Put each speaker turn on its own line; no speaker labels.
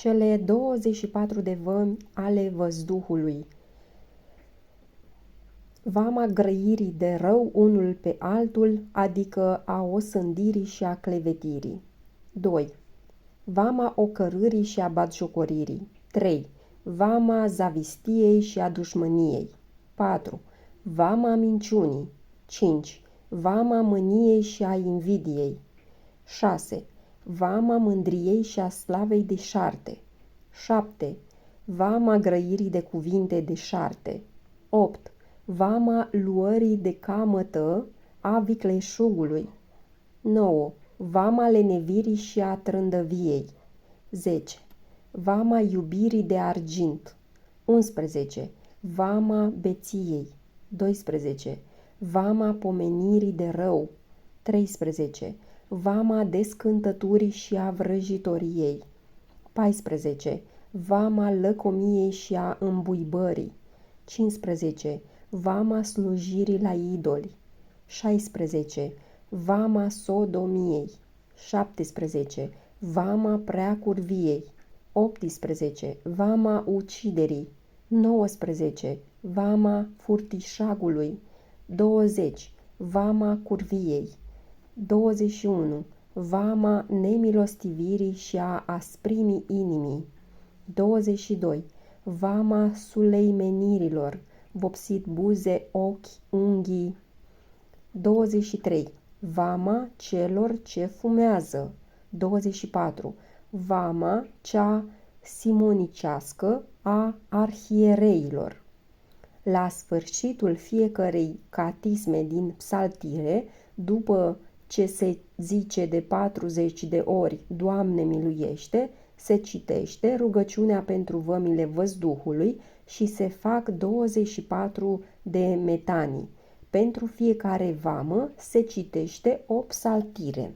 Cele 24 de vămi ale văzduhului. Vama grăirii de rău unul pe altul, adică a osândirii și a clevetirii. 2. Vama ocărârii și a batjocoririi. 3. Vama zavistiei și a dușmăniei. 4. Vama minciunii. 5. Vama mâniei și a invidiei. 6. Vama mândriei și a slavei deșarte. 7. Vama grăirii de cuvinte deșarte. 8. Vama luării de camătă a vicleșugului. 9. Vama lenevirii și a trândăviei. 10. Vama iubirii de argint. 11. Vama beției. 12. Vama pomenirii de rău. 13. Vama descântăturii și a vrăjitoriei. 14. Vama lăcomiei și a îmbuibării. 15. Vama slujirii la idoli. 16. Vama sodomiei. 17. Vama preacurviei. 18. Vama uciderii. 19. Vama furtișagului. 20. Vama curviei. 21. Vama nemilostivirii și a asprimii inimii. 22. Vama suleimenirilor, vopsit buze, ochi, unghii. 23. Vama celor ce fumează. 24. Vama cea simonicească a arhiereilor. La sfârșitul fiecărei catisme din psaltire, după ce se zice de 40 de ori Doamne miluiește, se citește rugăciunea pentru vămile văzduhului și se fac 24 de metanii. Pentru fiecare vamă se citește o psaltire.